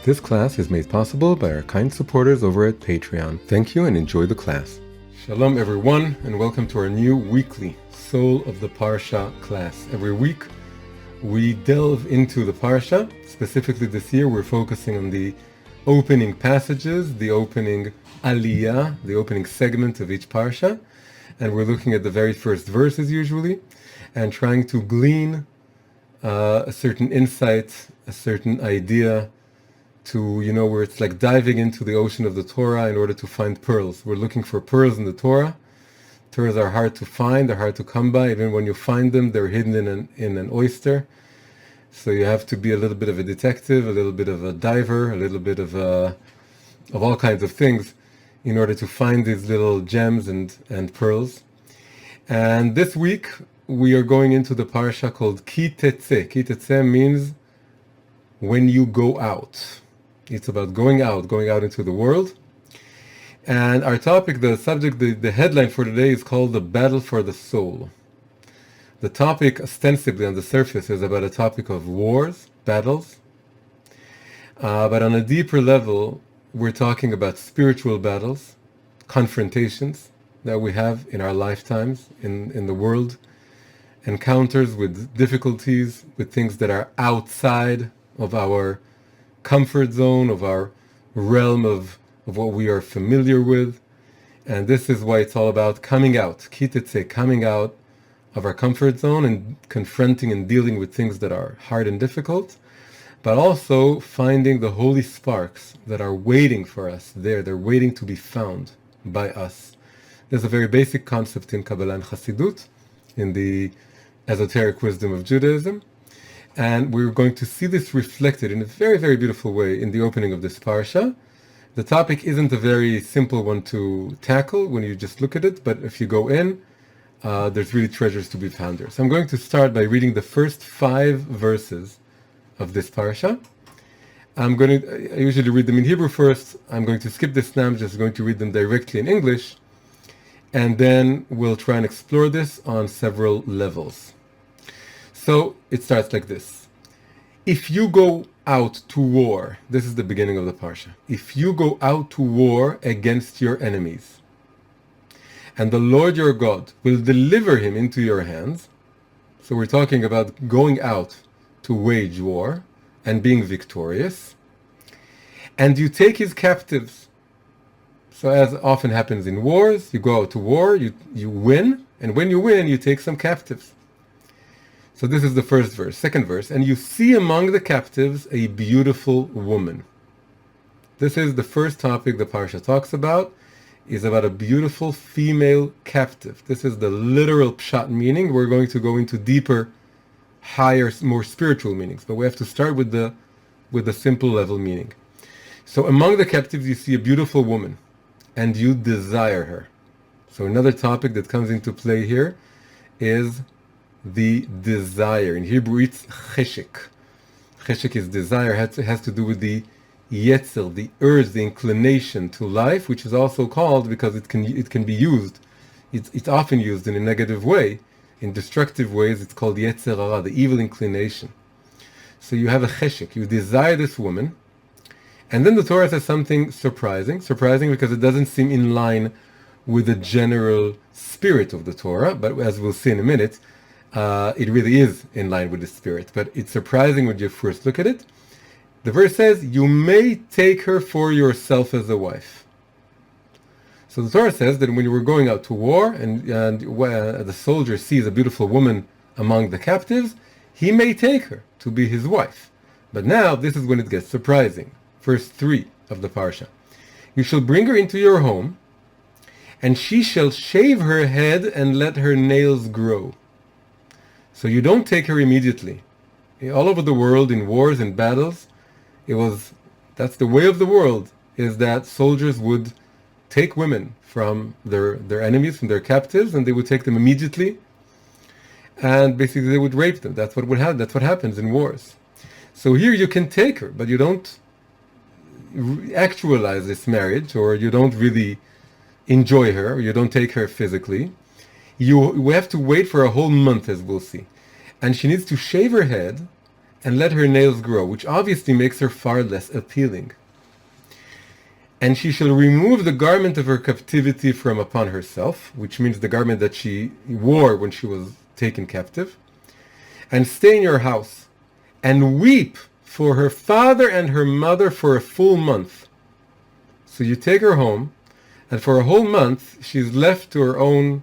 This class is made possible by our kind supporters over at Patreon. Thank you and enjoy the class. Shalom everyone, and welcome to our new weekly Soul of the Parsha class. Every week we delve into the Parsha. Specifically this year we're focusing on the opening passages, the opening aliyah, the opening segment of each Parsha. And we're looking at the very first verses usually, and trying to glean a certain insight, a certain idea, to, where it's like diving into the ocean of the Torah in order to find pearls. We're looking for pearls in the Torah. Torahs are hard to find, they're hard to come by. Even when you find them, they're hidden in an oyster. So you have to be a little bit of a detective, a little bit of a diver, a little bit of all kinds of things in order to find these little gems and pearls. And this week, we are going into the parsha called Teitze. Teitze means when you go out. It's about going out into the world. And our topic, the subject, the headline for today is called The Battle for the Soul. The topic, ostensibly on the surface, is about a topic of wars, battles. But on a deeper level, we're talking about spiritual battles, confrontations that we have in our lifetimes, in the world, encounters with difficulties, with things that are outside of our comfort zone, of our realm of what we are familiar with. And this is why it's all about coming out, Teitze, coming out of our comfort zone and confronting and dealing with things that are hard and difficult, but also finding the holy sparks that are waiting for us there. They're waiting to be found by us. There's a very basic concept in Kabbalah and Hasidut, in the esoteric wisdom of Judaism, and we're going to see this reflected in a very, very beautiful way in the opening of this parsha. The topic isn't a very simple one to tackle when you just look at it, but if you go in, there's really treasures to be found there. So I'm going to start by reading the first 5 verses of this parsha. I usually read them in Hebrew first. I'm going to skip this now. I'm just going to read them directly in English, and then we'll try and explore this on several levels. So it starts like this. If you go out to war, this is the beginning of the parsha. If you go out to war against your enemies, and the Lord your God will deliver him into your hands. So we're talking about going out to wage war and being victorious. And you take his captives. So as often happens in wars, you go out to war, you win, and when you win, you take some captives. So this is the first verse. Second verse, and you see among the captives a beautiful woman. This is the first topic the parsha talks about, is about a beautiful female captive. This is the literal pshat meaning. We're going to go into deeper, higher, more spiritual meanings, but we have to start with the simple level meaning. So among the captives you see a beautiful woman, and you desire her. So another topic that comes into play here is the desire. In Hebrew it's cheshek. Cheshek is desire. It has to do with the yetzer, the urge, the inclination to life, which is also called, because it can be used, it's often used in a negative way, in destructive ways. It's called yetzer hara, the evil inclination. So you have a cheshek, you desire this woman, and then the Torah says something surprising because it doesn't seem in line with the general spirit of the Torah, but as we'll see in a minute, it really is in line with the spirit. But it's surprising when you first look at it. The verse says, you may take her for yourself as a wife. So the Torah says that when you were going out to war and the soldier sees a beautiful woman among the captives, he may take her to be his wife. But now this is when it gets surprising. Verse 3 of the parsha. You shall bring her into your home, and she shall shave her head and let her nails grow. So you don't take her immediately. All over the world, in wars and battles, that's the way of the world, is that soldiers would take women from their enemies, from their captives, and they would take them immediately, and basically they would rape them. That's what would happen. That's what happens in wars. So here you can take her, but you don't actualize this marriage, or you don't really enjoy her, or you don't take her physically. You have to wait for a whole month, as we'll see. And she needs to shave her head and let her nails grow, which obviously makes her far less appealing. And she shall remove the garment of her captivity from upon herself, which means the garment that she wore when she was taken captive, and stay in your house, and weep for her father and her mother for a full month. So you take her home, and for a whole month she's left to her own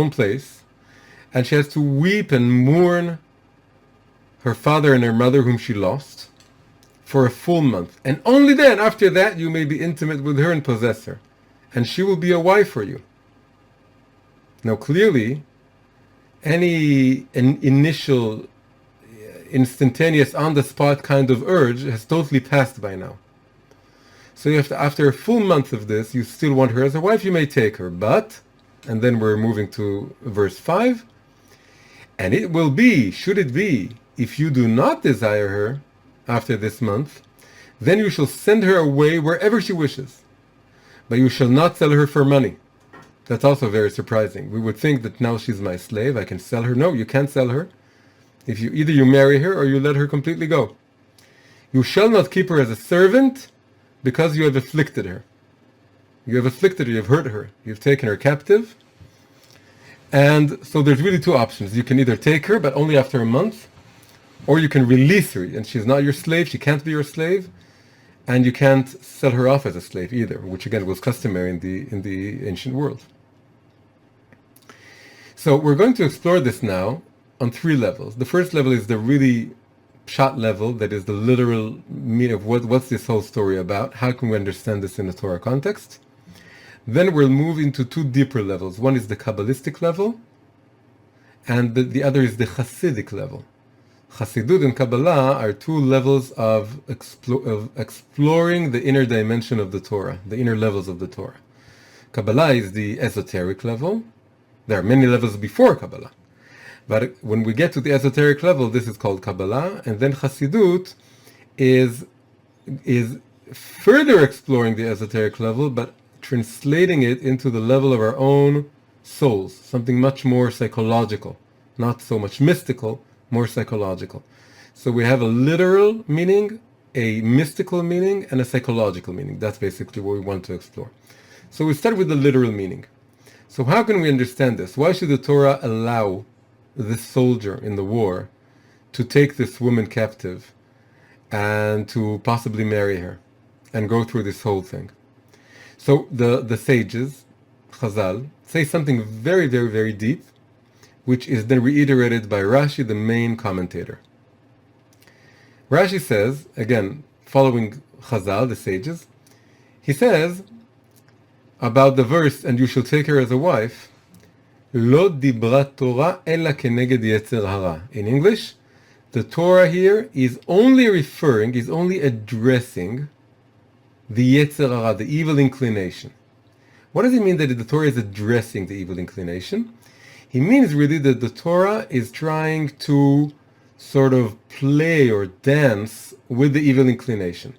place, and she has to weep and mourn her father and her mother whom she lost for a full month. And only then, after that, you may be intimate with her and possess her, and she will be a wife for you. Now clearly, any initial, instantaneous, on-the-spot kind of urge has totally passed by now. So you have to, after a full month of this, you still want her as a wife, you may take her, but, and then we're moving to verse 5, and it will be, should it be, if you do not desire her after this month, then you shall send her away wherever she wishes, but you shall not sell her for money. That's also very surprising. We would think that now she's my slave, I can sell her. No, you can't sell her. If you either you marry her or you let her completely go. You shall not keep her as a servant, because you have afflicted her. You have afflicted her, you have hurt her, you've taken her captive. And so there's really two options. You can either take her, but only after a month, or you can release her, and she's not your slave, she can't be your slave, and you can't sell her off as a slave either, which again was customary in the ancient world. So we're going to explore this now on three levels. The first level is the really shot level, that is the literal meaning of what's this whole story about, how can we understand this in the Torah context. Then we'll move into two deeper levels. One is the Kabbalistic level, and the other is the Hasidic level. Chassidut and Kabbalah are two levels of exploring the inner dimension of the Torah, the inner levels of the Torah. Kabbalah is the esoteric level. There are many levels before Kabbalah. But when we get to the esoteric level, this is called Kabbalah, and then Chassidut is further exploring the esoteric level, but translating it into the level of our own souls, something much more psychological, not so much mystical, more psychological. So we have a literal meaning, a mystical meaning, and a psychological meaning. That's basically what we want to explore. So we start with the literal meaning. So how can we understand this? Why should the Torah allow this soldier in the war to take this woman captive and to possibly marry her and go through this whole thing? So the sages, Chazal, say something very, very, very deep, which is then reiterated by Rashi, the main commentator. Rashi says, again, following Chazal, the sages, he says about the verse, and you shall take her as a wife, Lo dibra Torah ella keneged yetzer hara. In English, the Torah here is only addressing the yetzer hara, the evil inclination. What does it mean that the Torah is addressing the evil inclination? He means really that the Torah is trying to sort of play or dance with the evil inclination.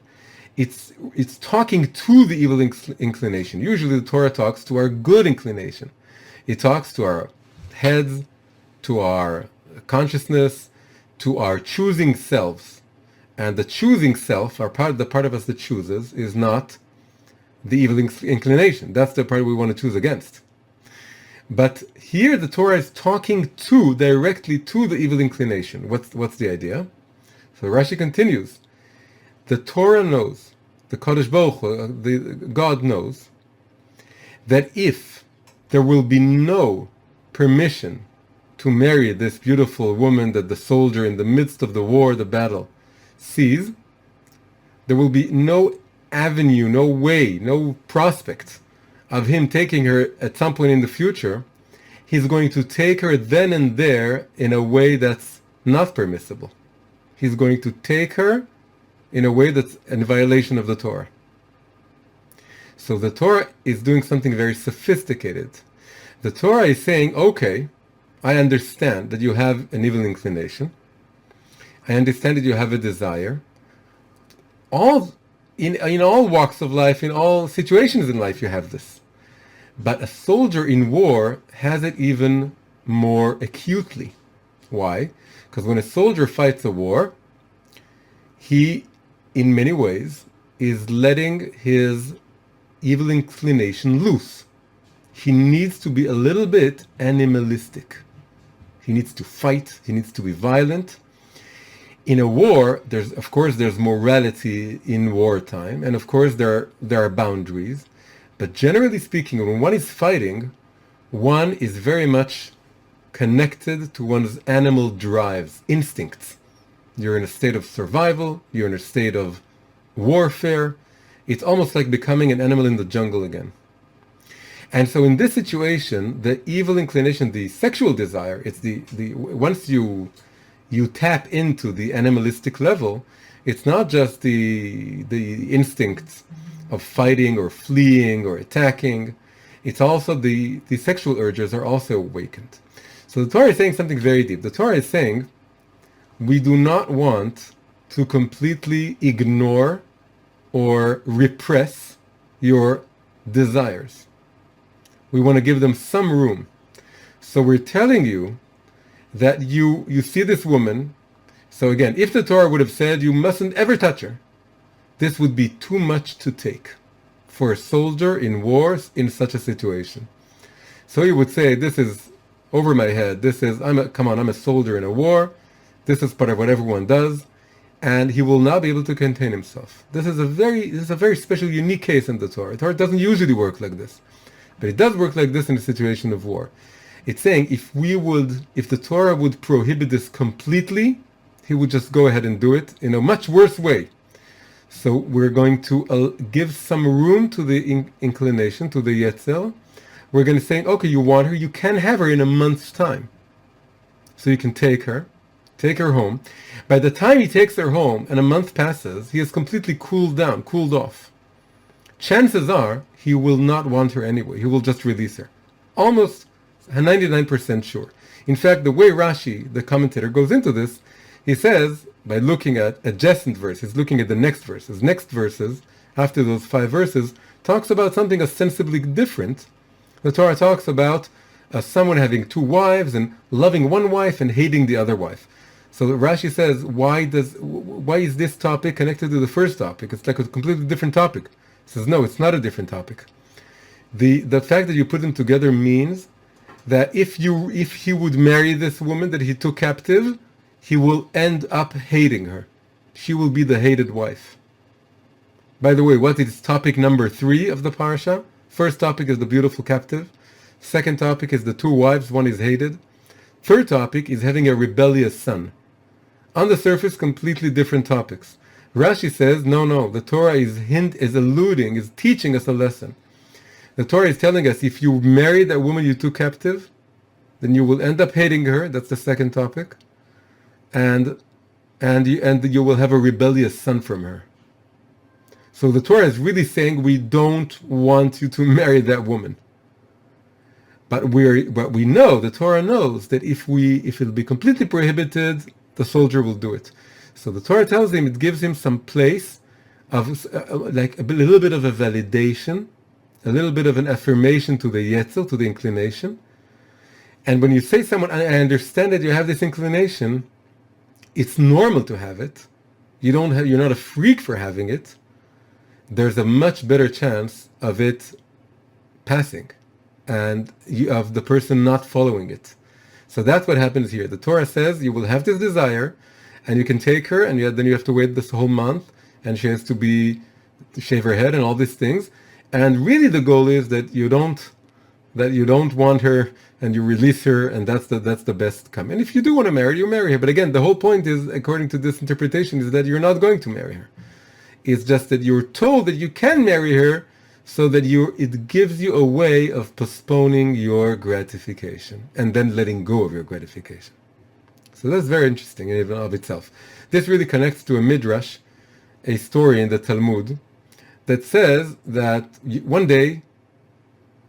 It's talking to the evil inclination. Usually the Torah talks to our good inclination. It talks to our heads, to our consciousness, to our choosing selves. And the choosing self, the part of us that chooses, is not the evil inclination. That's the part we want to choose against. But here the Torah is talking directly to the evil inclination. What's the idea? So Rashi continues. The Torah knows, the Kadosh Baruch Hu, God knows, that if there will be no permission to marry this beautiful woman that the soldier in the midst of the war, the battle, sees, there will be no avenue, no way, no prospect of him taking her at some point in the future. He's going to take her then and there in a way that's not permissible. He's going to take her in a way that's in violation of the Torah. So the Torah is doing something very sophisticated. The Torah is saying, okay, I understand that you have an evil inclination. I understand that you have a desire. In all walks of life, in all situations in life, you have this. But a soldier in war has it even more acutely. Why? Because when a soldier fights a war, he, in many ways, is letting his evil inclination loose. He needs to be a little bit animalistic. He needs to fight. He needs to be violent. In a war, there's morality in wartime, and of course there are boundaries. But generally speaking, when one is fighting, one is very much connected to one's animal drives, instincts. You're in a state of survival. You're in a state of warfare. It's almost like becoming an animal in the jungle again. And so in this situation, the evil inclination, the sexual desire, it's the once you tap into the animalistic level, it's not just the instincts of fighting or fleeing or attacking. It's also the sexual urges are also awakened. So the Torah is saying something very deep. The Torah is saying we do not want to completely ignore or repress your desires. We want to give them some room. So we're telling you that you see this woman. So again, if the Torah would have said you mustn't ever touch her, this would be too much to take for a soldier in wars in such a situation. So he would say, this is over my head. I'm a soldier in a war. This is part of what everyone does. And he will not be able to contain himself. This is a very special, unique case in the Torah. The Torah doesn't usually work like this. But it does work like this in a situation of war. It's saying if the Torah would prohibit this completely, he would just go ahead and do it in a much worse way. So we're going to give some room to the inclination, to the Yetzel. We're going to say, okay, you want her, you can have her in a month's time. So you can take her home. By the time he takes her home and a month passes, he has completely cooled off. Chances are he will not want her anyway. He will just release her. Almost 99% sure. In fact, the way Rashi, the commentator, goes into this, he says, by looking at adjacent verses, he's looking at the next verses. Next verses, after those 5 verses, talks about something ostensibly different. The Torah talks about someone having 2 wives and loving one wife and hating the other wife. So Rashi says, why is this topic connected to the first topic? It's like a completely different topic. He says, no, it's not a different topic. The fact that you put them together means that if he would marry this woman that he took captive, he will end up hating her. She will be the hated wife. By the way, what is topic number 3 of the parasha? First topic is the beautiful captive. Second topic is the 2 wives, one is hated. Third topic is having a rebellious son. On the surface, completely different topics. Rashi says, no, the Torah is teaching us a lesson. The Torah is telling us if you marry that woman you took captive, then you will end up hating her. That's the second topic. And you will have a rebellious son from her. So the Torah is really saying we don't want you to marry that woman. But we know, the Torah knows that if it'll be completely prohibited, the soldier will do it. So the Torah tells him, it gives him some place of like a little bit of a validation, a little bit of an affirmation to the Yetzel, to the inclination. And when you say someone, I understand that you have this inclination, it's normal to have it. You're not a freak for having it. There's a much better chance of it passing and of the person not following it. So that's what happens here. The Torah says you will have this desire and you can take her, and then you have to wait this whole month, and she has to shave her head and all these things. And really the goal is that you don't want her and you release her, and that's the best come. And if you do want to marry her, you marry her. But again, the whole point is, according to this interpretation, is that you're not going to marry her. It's just that you're told that you can marry her, so that it gives you a way of postponing your gratification and then letting go of your gratification. So that's very interesting in and of itself. This really connects to a midrash, a story in the Talmud, that says that one day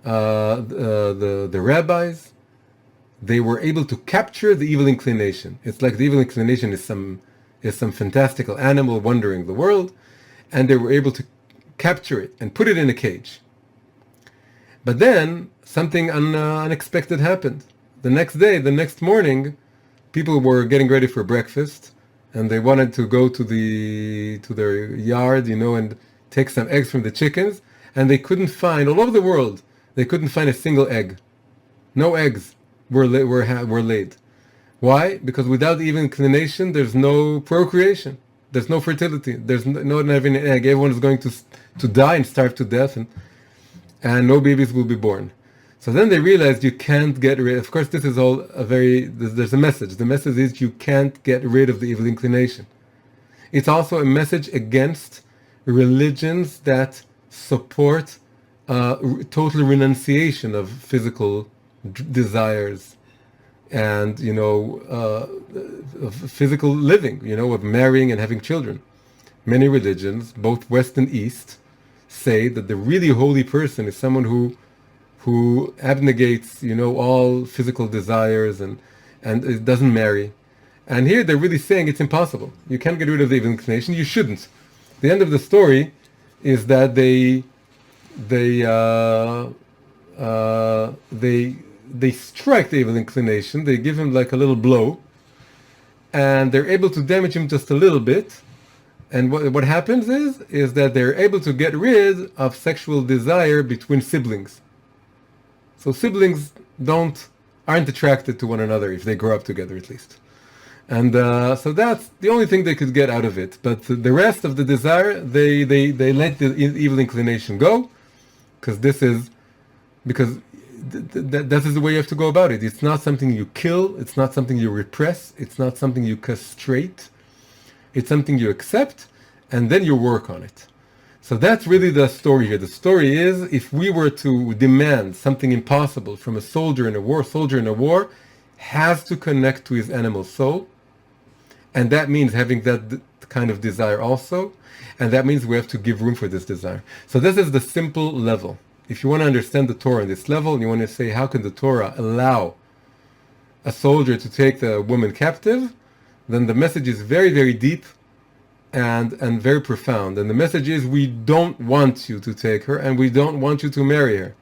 the rabbis, they were able to capture the evil inclination. It's like the evil inclination is some fantastical animal wandering the world, and they were able to capture it and put it in a cage. But then something unexpected happened. The next day, the next morning, people were getting ready for breakfast, and they wanted to go to their yard, and take some eggs from the chickens, and they couldn't find all over the world. They couldn't find a single egg. No eggs were laid. Why? Because without evil inclination, there's no procreation. There's no fertility. There's no having an egg. Everyone is going to die and starve to death, and no babies will be born. So then they realized you can't get rid. Of course, this is all there's a message. The message is you can't get rid of the evil inclination. It's also a message against religions that support total renunciation of physical desires and of physical living, of marrying and having children. Many religions, both West and East, say that the really holy person is someone who abnegates, all physical desires and it doesn't marry. And here they're really saying it's impossible. You can't get rid of the evil inclination. You shouldn't. The end of the story is that they strike the evil inclination. They give him like a little blow, and they're able to damage him just a little bit. And what happens is that they're able to get rid of sexual desire between siblings. So siblings aren't attracted to one another if they grow up together, at least. And so that's the only thing they could get out of it. But the rest of the desire, they let the evil inclination go, because this is the way you have to go about it. It's not something you kill. It's not something you repress. It's not something you castrate. It's something you accept, and then you work on it. So that's really the story here. The story is, if we were to demand something impossible from a soldier in a war has to connect to his animal soul, and that means having that kind of desire also, and that means we have to give room for this desire. So this is the simple level. If you want to understand the Torah on this level, and you want to say, how can the Torah allow a soldier to take the woman captive, then the message is very, very deep and very profound. And the message is, we don't want you to take her, and we don't want you to marry her.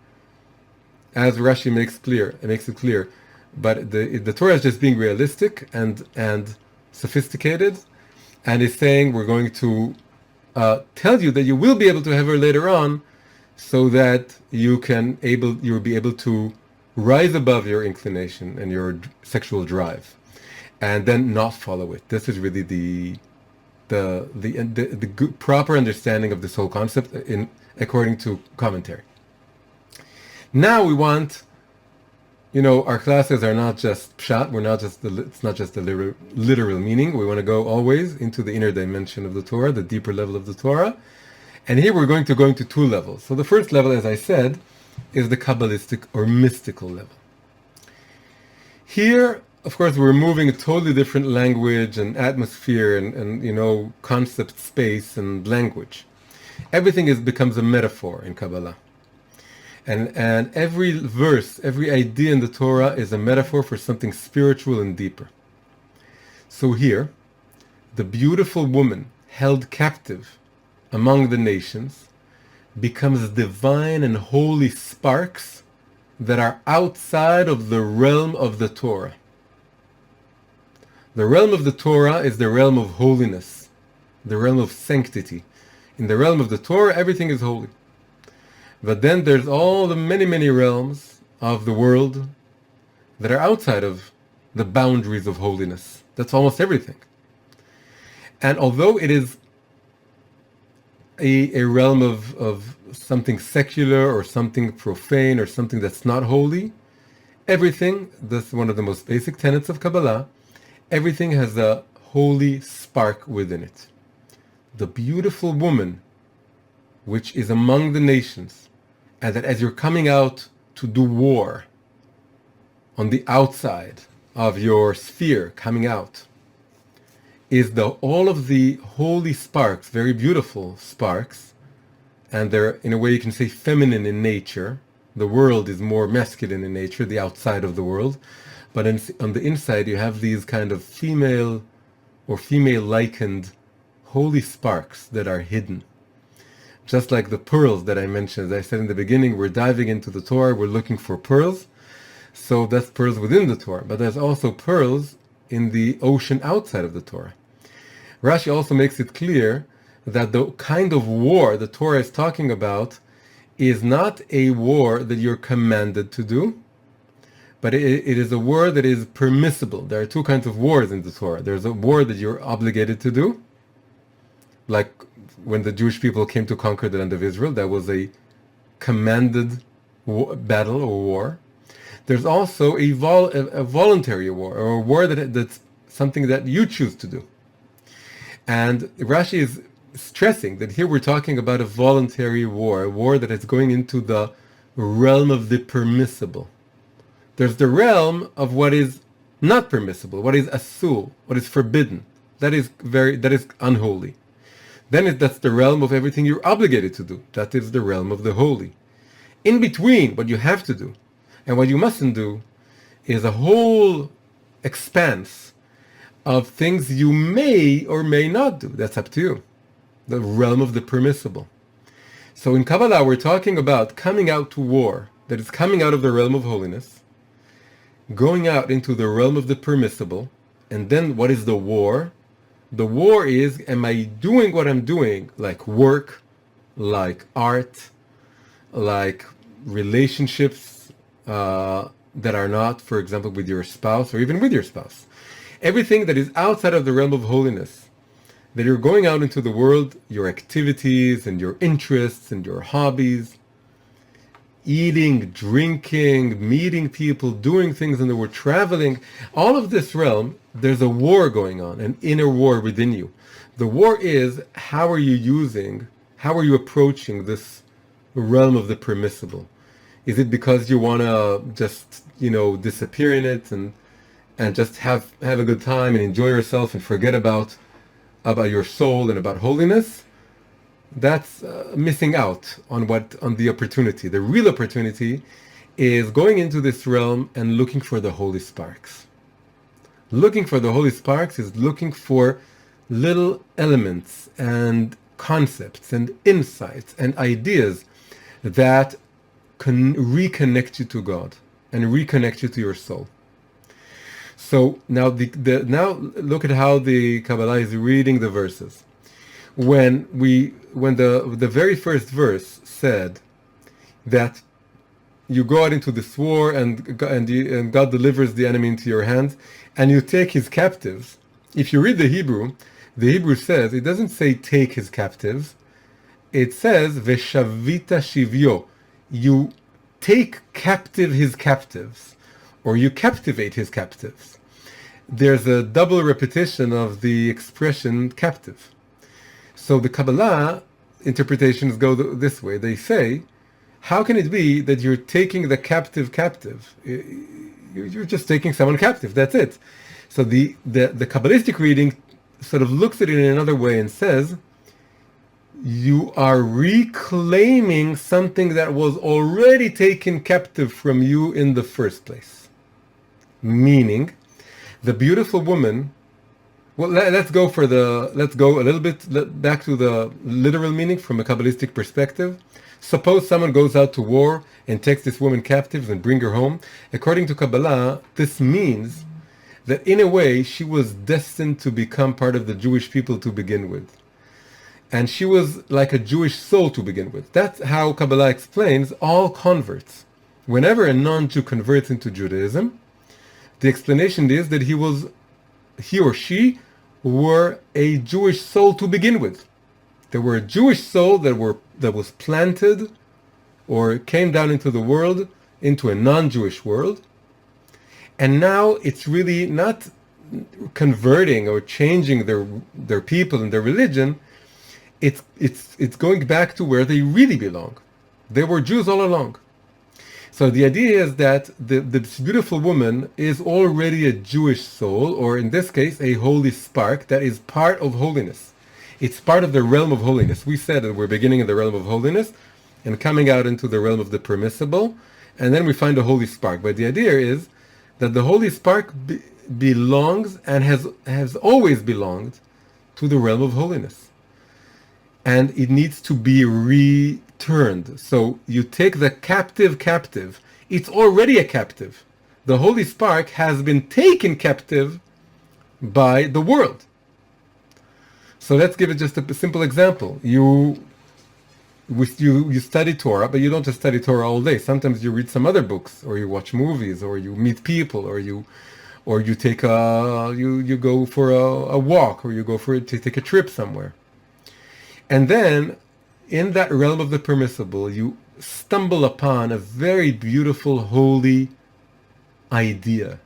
As Rashi makes it clear. But the Torah is just being realistic and sophisticated, and is saying, we're going to tell you that you will be able to have her later on, so that you'll be able to rise above your inclination and your sexual drive, and then not follow it. This is really the proper understanding of this whole concept according to commentary. Now we want, our classes are not just pshat. It's not just the literal meaning. We want to go always into the inner dimension of the Torah, the deeper level of the Torah. And here we're going to go into two levels. So the first level, as I said, is the Kabbalistic or mystical level. Here, of course, we're moving a totally different language and atmosphere and concept space and language. Everything becomes a metaphor in Kabbalah. And every verse, every idea in the Torah is a metaphor for something spiritual and deeper. So here, the beautiful woman held captive among the nations becomes divine and holy sparks that are outside of the realm of the Torah. The realm of the Torah is the realm of holiness, the realm of sanctity. In the realm of the Torah, everything is holy. But then there's all the many, many realms of the world that are outside of the boundaries of holiness. That's almost everything. And although it is a realm of something secular or something profane or something that's not holy, everything, that's one of the most basic tenets of Kabbalah, everything has a holy spark within it. The beautiful woman, which is among the nations, and that as you're coming out to do war on the outside of your sphere, coming out, is all of the holy sparks, very beautiful sparks, and they're, in a way you can say, feminine in nature. The world is more masculine in nature, the outside of the world. But on the inside you have these kind of female or female-likened holy sparks that are hidden. Just like the pearls that I mentioned. As I said in the beginning, we're diving into the Torah, we're looking for pearls. So that's pearls within the Torah. But there's also pearls in the ocean outside of the Torah. Rashi also makes it clear that the kind of war the Torah is talking about is not a war that you're commanded to do, but it is a war that is permissible. There are two kinds of wars in the Torah. There's a war that you're obligated to do, like when the Jewish people came to conquer the land of Israel. That was a commanded battle or war. There's also a voluntary war, or a war that's something that you choose to do. And Rashi is stressing that here we're talking about a voluntary war, a war that is going into the realm of the permissible. There's the realm of what is not permissible, what is asur, what is forbidden. That is unholy. Then that's the realm of everything you're obligated to do. That is the realm of the holy. In between, what you have to do and what you mustn't do is a whole expanse of things you may or may not do. That's up to you. The realm of the permissible. So in Kabbalah, we're talking about coming out to war, that is coming out of the realm of holiness, going out into the realm of the permissible. And then what is the war? The war is, am I doing what I'm doing, like work, like art, like relationships that are not, for example, with your spouse or even with your spouse. Everything that is outside of the realm of holiness, that you're going out into the world, your activities and your interests and your hobbies, eating, drinking, meeting people, doing things in the world, traveling, all of this realm, there's a war going on, an inner war within you. The war is, how are you approaching this realm of the permissible? Is it because you want to just, disappear in it and just have a good time and enjoy yourself and forget about your soul and about holiness? That's missing out on the opportunity. The real opportunity is going into this realm and looking for the holy sparks. Looking for the holy sparks is looking for little elements and concepts and insights and ideas that can reconnect you to God and reconnect you to your soul. So now now look at how the Kabbalah is reading the verses. When the very first verse said that you go out into this war and God delivers the enemy into your hands and you take his captives. If you read the Hebrew says, it doesn't say take his captives. It says veshavita shivyo. You take captive his captives, or you captivate his captives. There's a double repetition of the expression captive. So the Kabbalah interpretations go this way. They say, how can it be that you're taking the captive? You're just taking someone captive. That's it. So the Kabbalistic reading sort of looks at it in another way and says, you are reclaiming something that was already taken captive from you in the first place. Meaning, the beautiful woman. Well, let's go a little bit back to the literal meaning from a Kabbalistic perspective. Suppose someone goes out to war and takes this woman captive and bring her home. According to Kabbalah, this means that in a way she was destined to become part of the Jewish people to begin with. And she was like a Jewish soul to begin with. That's how Kabbalah explains all converts. Whenever a non-Jew converts into Judaism, the explanation is that he or she were a Jewish soul to begin with. They were a Jewish soul that was planted or came down into the world, into a non-Jewish world. And now it's really not converting or changing their people and their religion. It's going back to where they really belong. They were Jews all along. So the idea is that this beautiful woman is already a Jewish soul, or in this case, a holy spark that is part of holiness. It's part of the realm of holiness. We said that we're beginning in the realm of holiness and coming out into the realm of the permissible, and then we find a holy spark. But the idea is that the holy spark belongs and has always belonged to the realm of holiness. And it needs to be returned. So you take the captive. It's already a captive. The holy spark has been taken captive by the world. So let's give it just a simple example. You study Torah, but you don't just study Torah all day. Sometimes you read some other books, or you watch movies, or you meet people, or you take you go for a walk, or you go to take a trip somewhere. And then, in that realm of the permissible, you stumble upon a very beautiful, holy idea,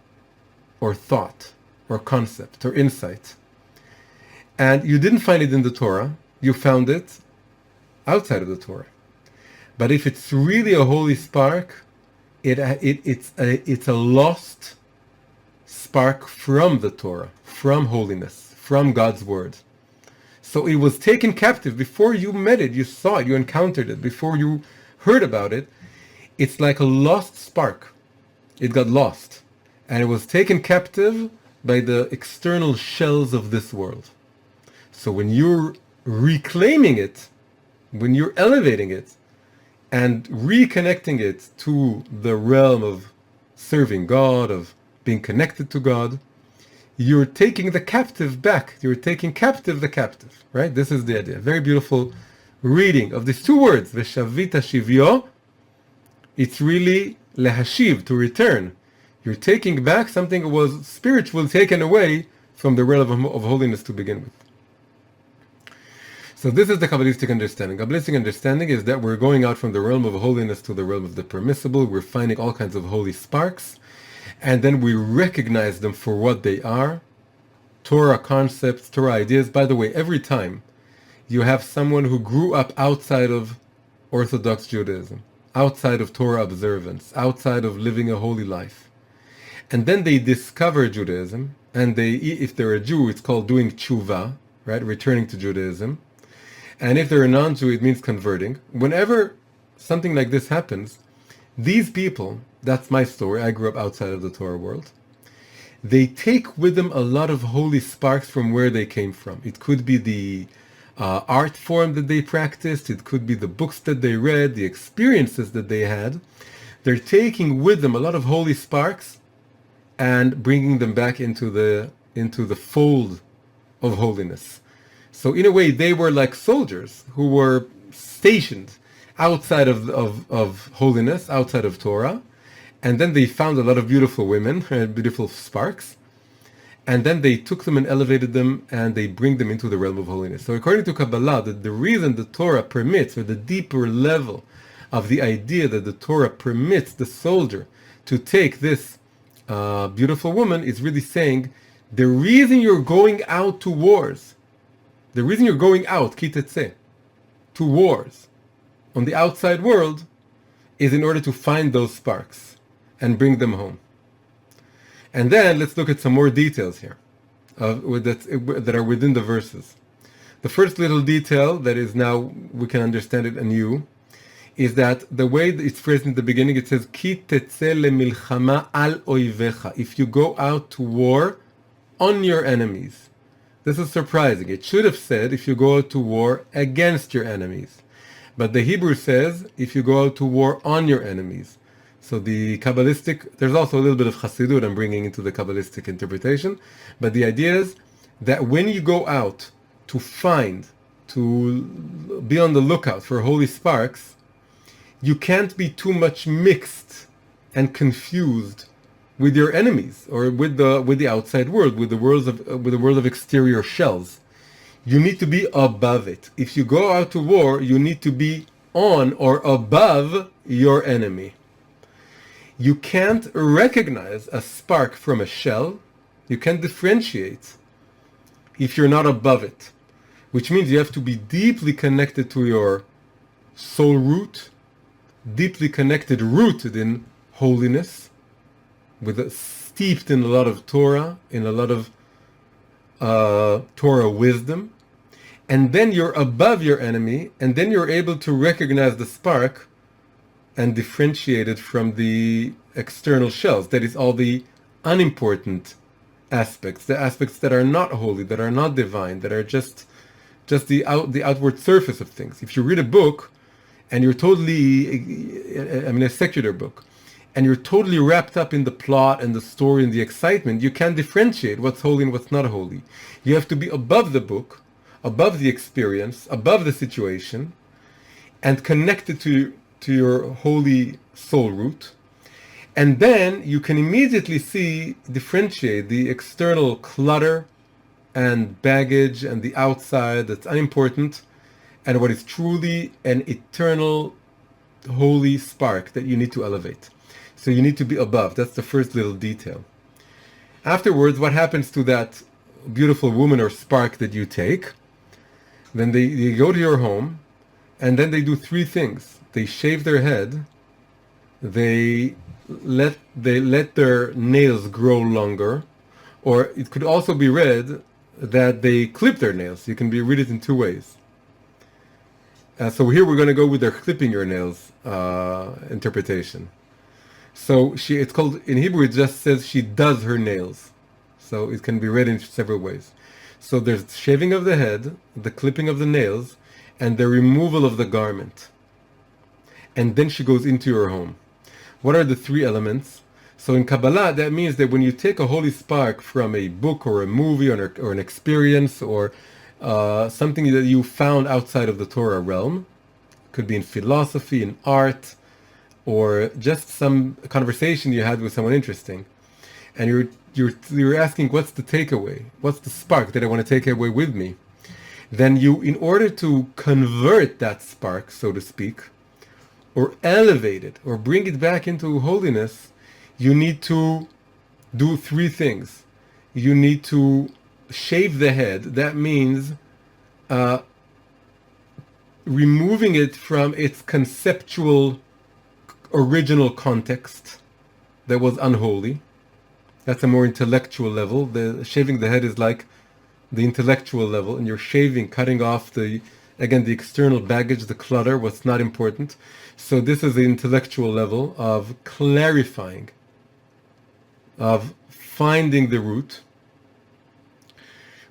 or thought, or concept, or insight. And you didn't find it in the Torah, you found it outside of the Torah. But if it's really a holy spark, it's a lost spark from the Torah, from holiness, from God's word. So it was taken captive before you met it, you saw it, you encountered it, before you heard about it. It's like a lost spark. It got lost. And it was taken captive by the external shells of this world. So when you're reclaiming it, when you're elevating it, and reconnecting it to the realm of serving God, of being connected to God, you're taking the captive back. You're taking captive the captive, right? This is the idea. Very beautiful reading of these two words, Veshavita Shivyo. It's really lehashiv, to return. You're taking back something that was spiritual, taken away from the realm of holiness to begin with. So this is the Kabbalistic understanding. Kabbalistic understanding is that we're going out from the realm of holiness to the realm of the permissible. We're finding all kinds of holy sparks, and then we recognize them for what they are. Torah concepts, Torah ideas. By the way, every time you have someone who grew up outside of Orthodox Judaism, outside of Torah observance, outside of living a holy life, and then they discover Judaism, and if they're a Jew, it's called doing tshuva, right, returning to Judaism. And if they're a non-Jew, it means converting. Whenever something like this happens, these people, that's my story, I grew up outside of the Torah world, they take with them a lot of holy sparks from where they came from. It could be the art form that they practiced, it could be the books that they read, the experiences that they had. They're taking with them a lot of holy sparks and bringing them back into the fold of holiness. So in a way, they were like soldiers who were stationed outside of holiness, outside of Torah, and then they found a lot of beautiful women, beautiful sparks, and then they took them and elevated them, and they bring them into the realm of holiness. So according to Kabbalah, the reason the Torah permits, or the deeper level of the idea that the Torah permits the soldier to take this beautiful woman, is really saying, the reason you're going out to wars, the reason you're going out, Teitze, to wars on the outside world, is in order to find those sparks and bring them home. And then let's look at some more details here that are within the verses. The first little detail that is now, we can understand it anew, is that the way it's phrased in the beginning, it says, Ki tetze lemilchama al oivecha. If you go out to war on your enemies. This is surprising. It should have said, if you go out to war against your enemies. But the Hebrew says, if you go out to war on your enemies. So the Kabbalistic, there's also a little bit of Hasidut I'm bringing into the Kabbalistic interpretation. But the idea is that when you go out to be on the lookout for holy sparks, you can't be too much mixed and confused with your enemies, or with the outside world, with the world of exterior shells. You need to be above it. If you go out to war, you need to be on or above your enemy. You can't recognize a spark from a shell. You can't differentiate if you're not above it, which means you have to be deeply connected to your soul root, deeply connected, rooted in holiness, steeped in a lot of Torah, in a lot of Torah wisdom, and then you're above your enemy, and then you're able to recognize the spark and differentiate it from the external shells. That is all the unimportant aspects, the aspects that are not holy, that are not divine, that are just the outward surface of things. If you read a book and you're totally, a secular book, and you're totally wrapped up in the plot and the story and the excitement, you can't differentiate what's holy and what's not holy. You have to be above the book, above the experience, above the situation, and connected to your holy soul root. And then you can immediately differentiate the external clutter and baggage and the outside that's unimportant, and what is truly an eternal holy spark that you need to elevate. So you need to be above. That's the first little detail. Afterwards, what happens to that beautiful woman or spark that you take? Then they go to your home, and then they do three things. They shave their head, they let their nails grow longer, or it could also be read that they clip their nails. You can read it in two ways. So here we're going to go with their clipping your nails interpretation. So it's called, in Hebrew it just says she does her nails. So it can be read in several ways. So there's shaving of the head, the clipping of the nails, and the removal of the garment. And then she goes into your home. What are the three elements? So in Kabbalah, that means that when you take a holy spark from a book or a movie or an experience or something that you found outside of the Torah realm, could be in philosophy, in art, or just some conversation you had with someone interesting, and you're asking, what's the takeaway? What's the spark that I want to take away with me? Then you, in order to convert that spark, so to speak, or elevate it, or bring it back into holiness, you need to do three things. You need to shave the head. That means removing it from its conceptual original context that was unholy. That's a more intellectual level. The shaving the head is like the intellectual level, and you're cutting off the external baggage, the clutter, what's not important. So this is the intellectual level of clarifying, of finding the root.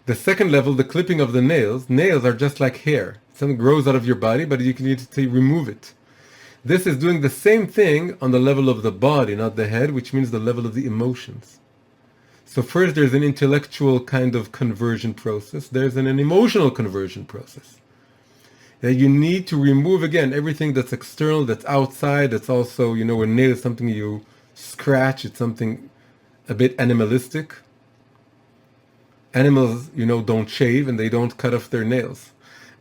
The second level, the clipping of the nails. Nails are just like hair. Something grows out of your body, but you can need to remove it. This is doing the same thing on the level of the body, not the head, which means the level of the emotions. So first there's an intellectual kind of conversion process. There's an emotional conversion process. That you need to remove, again, everything that's external, that's outside, that's also, a nail is something you scratch, it's something a bit animalistic. Animals, don't shave and they don't cut off their nails.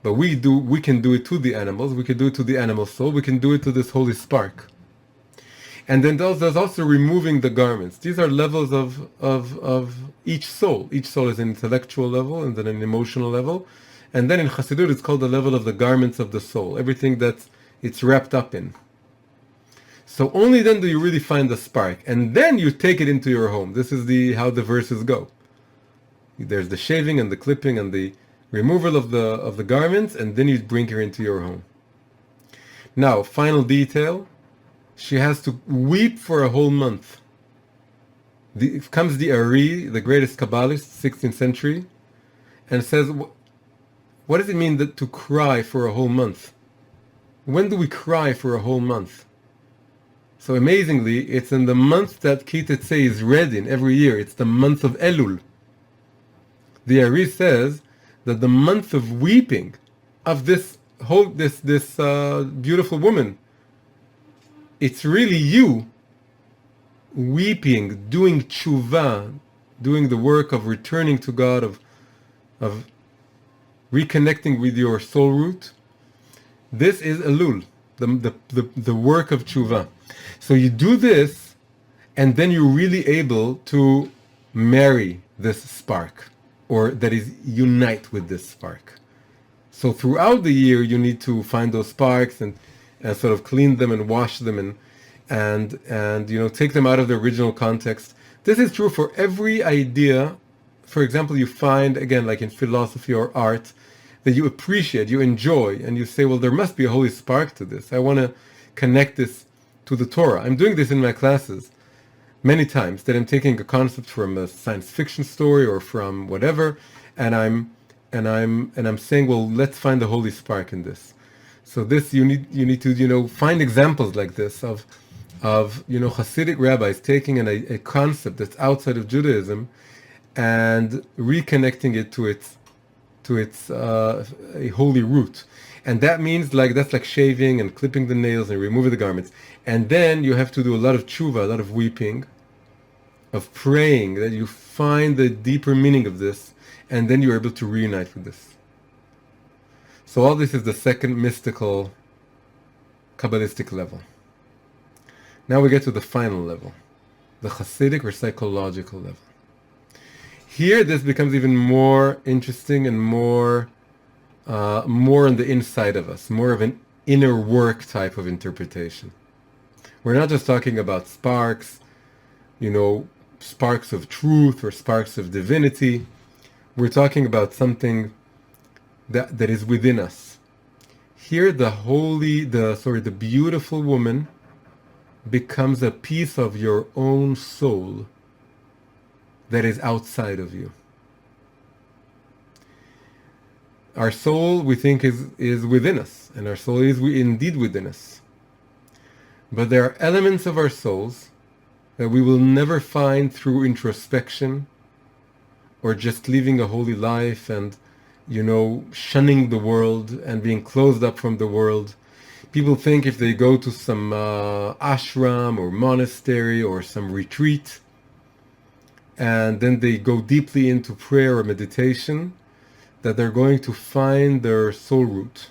But we can do it to the animals, we can do it to the animal soul, we can do it to this holy spark. And then there's also removing the garments. These are levels of each soul. Each soul is an intellectual level and then an emotional level. And then in Hasidut it's called the level of the garments of the soul, everything that it's wrapped up in. So only then do you really find the spark. And then you take it into your home. This is how the verses go. There's the shaving and the clipping and the removal of the garments, and then you bring her into your home. Now, final detail, she has to weep for a whole month. Comes the Ari, the greatest Kabbalist, 16th century, and says, what does it mean to cry for a whole month? When do we cry for a whole month? So amazingly, it's in the month that Teitze is read in every year. It's the month of Elul. The Ari says that the month of weeping of this beautiful woman, it's really you weeping, doing tshuva, doing the work of returning to God, of reconnecting with your soul root. This is Elul, the work of tshuva. So you do this, and then you're really able to marry this spark, or that is unite with this spark. So throughout the year you need to find those sparks and sort of clean them and wash them and take them out of the original context. This is true for every idea. For example, you find, again, like in philosophy or art, that you appreciate, you enjoy, and you say, well, there must be a holy spark to this. I want to connect this to the Torah. I'm doing this in my classes many times, that I'm taking a concept from a science fiction story or from whatever, and I'm saying, well, let's find the holy spark in this. So this you need to find examples like this of of, Hasidic rabbis taking a concept that's outside of Judaism and reconnecting it to its a holy root. And that means that's like shaving and clipping the nails and removing the garments. And then you have to do a lot of tshuva, a lot of weeping, of praying that you find the deeper meaning of this, and then you're able to reunite with this. So all this is the second mystical, Kabbalistic level. Now we get to the final level, the Hasidic or psychological level. Here this becomes even more interesting and more on the inside of us, more of an inner work type of interpretation. We're not just talking about sparks, sparks of truth or sparks of divinity. We're talking about something that is within us. Here the beautiful woman becomes a piece of your own soul that is outside of you. Our soul, we think, is within us, and our soul is indeed within us. But there are elements of our souls that we will never find through introspection or just living a holy life and, shunning the world and being closed up from the world. People think if they go to some ashram or monastery or some retreat, and then they go deeply into prayer or meditation, that they're going to find their soul root.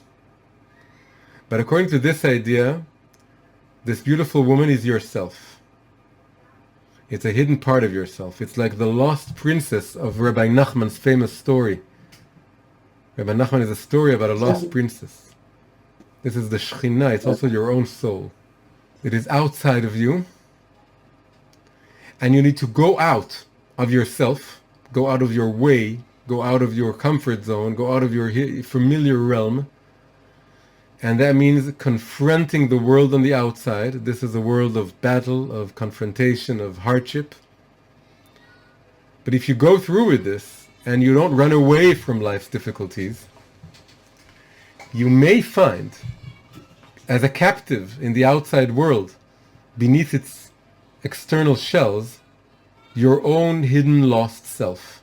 But according to this idea, this beautiful woman is yourself. It's a hidden part of yourself. It's like the lost princess of Rabbi Nachman's famous story. Rabbi Nachman is a story about a lost princess. This is the Shekhinah. It's also your own soul. It is outside of you. And you need to go out of yourself, go out of your way, go out of your comfort zone, go out of your familiar realm. And that means confronting the world on the outside. This is a world of battle, of confrontation, of hardship. But if you go through with this, and you don't run away from life's difficulties, you may find, as a captive in the outside world, beneath its external shells, your own hidden lost self.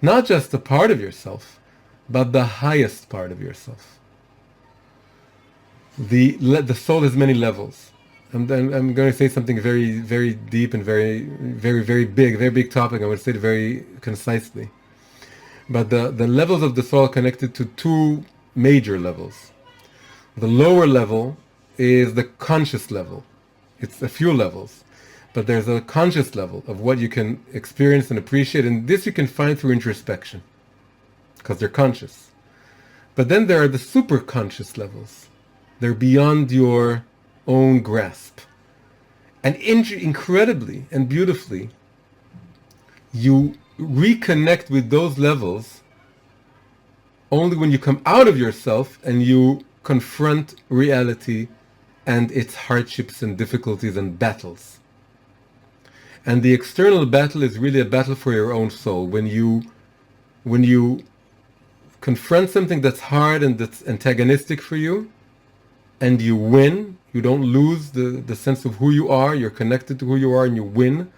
Not just a part of yourself, but the highest part of yourself. The soul has many levels. I'm going to say something very, very deep and very, very, very big topic. I would say it very concisely. But the levels of the soul are connected to two major levels. The lower level is the conscious level. It's a few levels. But there's a conscious level of what you can experience and appreciate, and this you can find through introspection, because they're conscious. But then there are the super conscious levels. They're beyond your own grasp. And incredibly and beautifully, you reconnect with those levels only when you come out of yourself and you confront reality and its hardships and difficulties and battles. And the external battle is really a battle for your own soul. When you confront something that's hard and that's antagonistic for you, and you win, you don't lose the sense of who you are, you're connected to who you are and you win,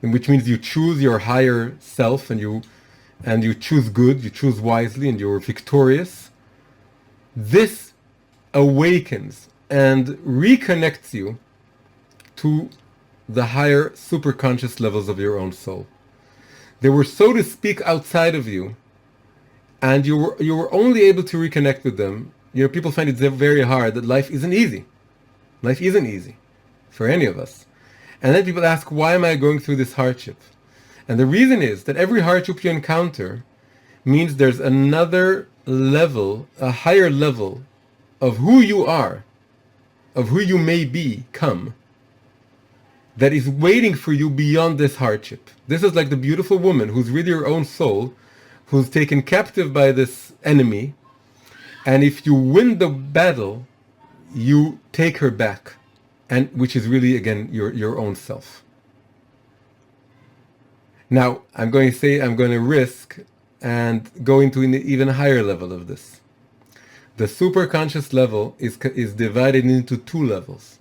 which means you choose your higher self and you choose good, you choose wisely, and you're victorious. This awakens and reconnects you to the higher superconscious levels of your own soul. They were, so to speak, outside of you, and you were only able to reconnect with them. People find it very hard that life isn't easy. Life isn't easy for any of us. And then people ask, why am I going through this hardship? And the reason is that every hardship you encounter means there's another level, a higher level of who you are, of who you may become, that is waiting for you beyond this hardship. This is like the beautiful woman who's really your own soul, who's taken captive by this enemy. And if you win the battle, you take her back, and which is really, again, your own self. Now, I'm going to risk and go into an even higher level of this. The superconscious level is divided into two levels.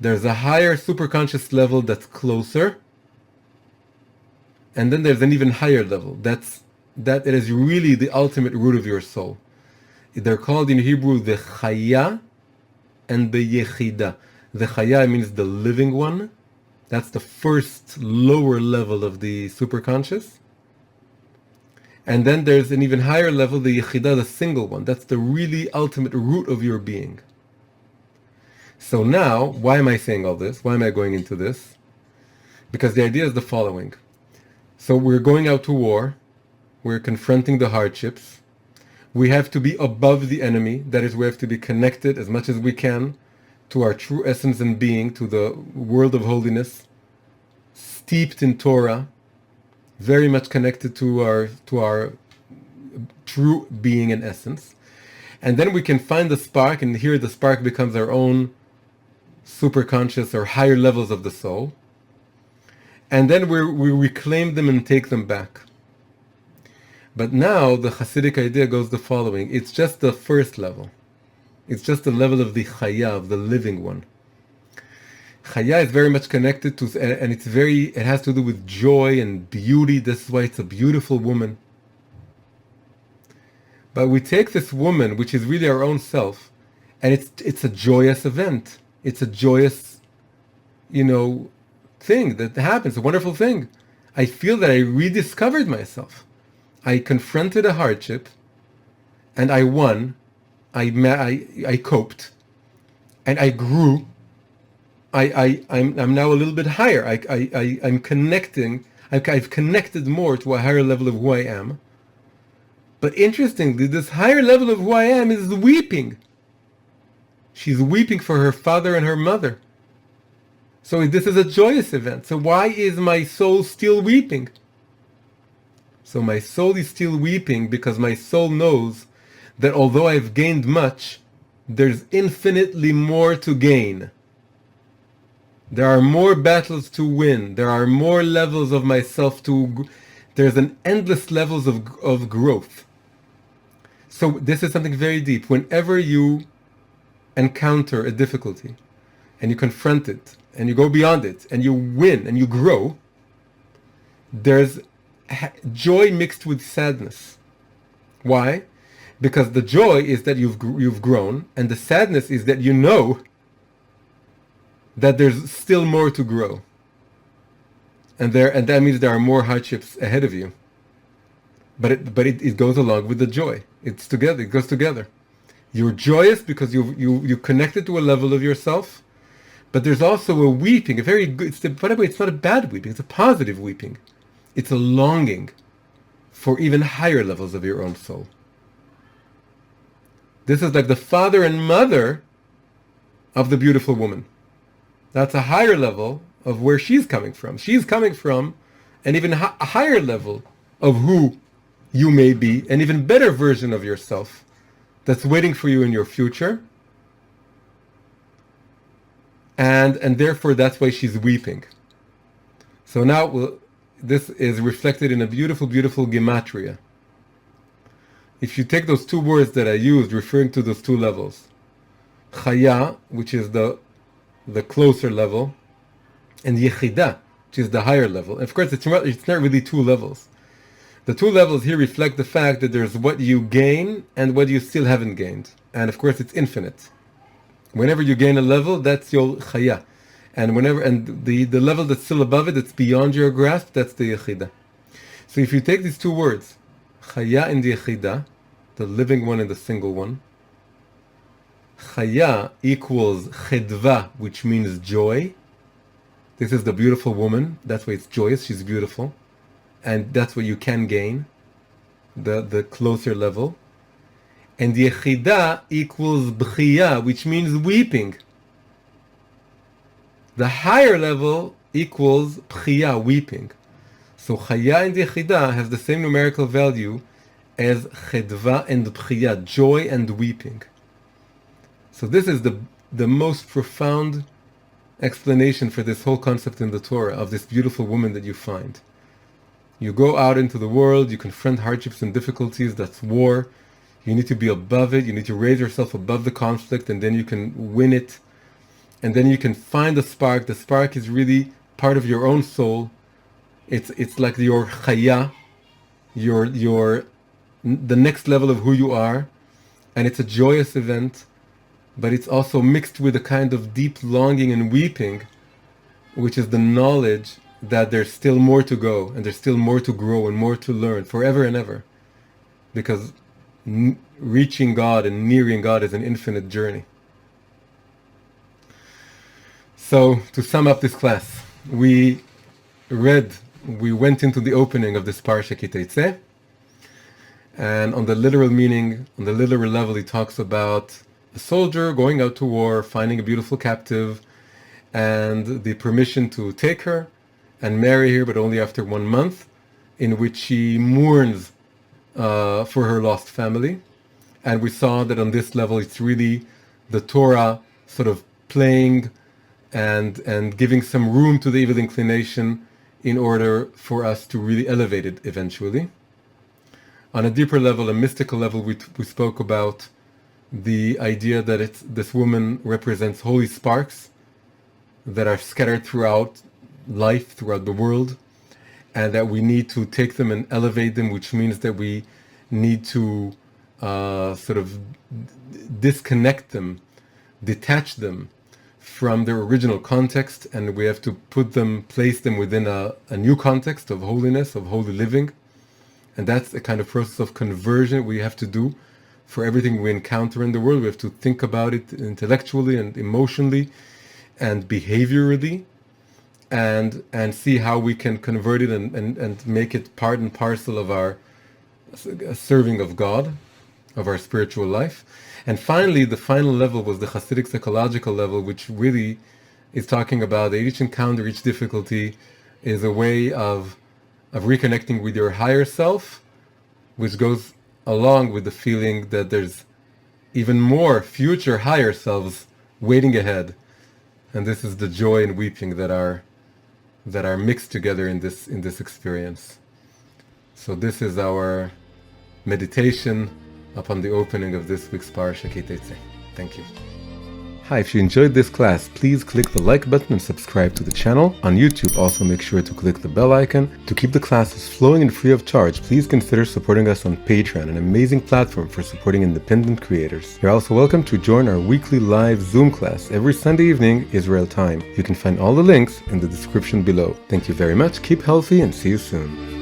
There's a higher superconscious level that's closer, and then there's an even higher level. That it is really the ultimate root of your soul. They're called in Hebrew the Chaya and the Yechida. The Chaya means the living one. That's the first lower level of the superconscious. And then there's an even higher level, the Yechida, the single one. That's the really ultimate root of your being. So now, why am I saying all this? Why am I going into this? Because the idea is the following. So we're going out to war. We're confronting the hardships. We have to be above the enemy. That is, we have to be connected as much as we can to our true essence and being, to the world of holiness, steeped in Torah, very much connected to our true being and essence. And then we can find the spark, and here the spark becomes our own superconscious or higher levels of the soul. And then we reclaim them and take them back. But now the Hasidic idea goes the following. It's just the first level. It's just the level of the Chaya, of the living one. Chaya is very much connected to, and it has to do with joy and beauty. This is why it's a beautiful woman. But we take this woman, which is really our own self, and it's a joyous event. It's a joyous, thing that happens, a wonderful thing. I feel that I rediscovered myself. I confronted a hardship, and I won. I coped, and I grew. I'm now a little bit higher. I'm connecting. I've connected more to a higher level of who I am. But interestingly, this higher level of who I am is weeping. She's weeping for her father and her mother. So this is a joyous event. So why is my soul still weeping? So my soul is still weeping because my soul knows that although I've gained much, there's infinitely more to gain. There are more battles to win. There are more levels of myself there's an endless levels of growth. So this is something very deep. Whenever you encounter a difficulty and you confront it and you go beyond it and you win and you grow, there's joy mixed with sadness. Why? Because the joy is that you've grown, and the sadness is that you know that there's still more to grow, and that means there are more hardships ahead of you. But it goes along with the joy. It's together. It goes together. You're joyous because you connected to a level of yourself, but there's also a weeping, a very good. By the way, it's not a bad weeping. It's a positive weeping. It's a longing for even higher levels of your own soul. This is like the father and mother of the beautiful woman. That's a higher level of where she's coming from. She's coming from an even a higher level of who you may be, an even better version of yourself that's waiting for you in your future. And therefore that's why she's weeping. So now this is reflected in a beautiful, beautiful gematria. If you take those two words that I used referring to those two levels, Chaya, which is the closer level, and Yechida, which is the higher level. And of course, it's not really two levels. The two levels here reflect the fact that there's what you gain and what you still haven't gained. And of course, it's infinite. Whenever you gain a level, that's your Chaya. And the level that's still above it, that's beyond your grasp, that's the Yechida. So if you take these two words, Chaya and Yechida, the living one and the single one, Chaya equals Chedva, which means joy. This is the beautiful woman. That's why it's joyous. She's beautiful. And that's what you can gain, the closer level. And Yechida equals B'chiya, which means weeping. The higher level equals B'chiya, weeping. So Chaya and Yechida has the same numerical value as Chedva and B'chiya, joy and weeping. So this is the most profound explanation for this whole concept in the Torah of this beautiful woman that you find. You go out into the world, you confront hardships and difficulties, that's war. You need to be above it, you need to raise yourself above the conflict, and then you can win it. and then you can find the spark. The spark is really part of your own soul. It's like your chaya, your the next level of who you are, and it's a joyous event, but it's also mixed with a kind of deep longing and weeping, which is the knowledge that there's still more to go, and there's still more to grow and more to learn forever and ever, because reaching God and nearing God is an infinite journey. So, to sum up this class, we went into the opening of this parsha Teitze, and on the literal meaning, on the literal level, he talks about a soldier going out to war, finding a beautiful captive, and the permission to take her and marry her, but only after 1 month, in which she mourns for her lost family. And we saw that on this level, it's really the Torah sort of playing and giving some room to the evil inclination in order for us to really elevate it eventually. On a deeper level, a mystical level, we spoke about the idea that this woman represents holy sparks that are scattered throughout life, throughout the world, and that we need to take them and elevate them, which means that we need to sort of disconnect them, detach them from their original context, and we have to place them within a new context of holiness, of holy living. And that's a kind of process of conversion we have to do for everything we encounter in the world. We have to think about it intellectually and emotionally and behaviorally, and see how we can convert it and make it part and parcel of our serving of God, of our spiritual life. And finally, the final level was the Hasidic psychological level, which really is talking about that each encounter, each difficulty is a way of reconnecting with your higher self, which goes along with the feeling that there's even more future higher selves waiting ahead. And this is the joy and weeping that are mixed together in this experience. So this is our meditation upon the opening of this week's Parasha Teitze. Thank you. Hi, if you enjoyed this class, please click the like button and subscribe to the channel. On YouTube, also make sure to click the bell icon. To keep the classes flowing and free of charge, please consider supporting us on Patreon, an amazing platform for supporting independent creators. You're also welcome to join our weekly live Zoom class every Sunday evening, Israel time. You can find all the links in the description below. Thank you very much, keep healthy, and see you soon.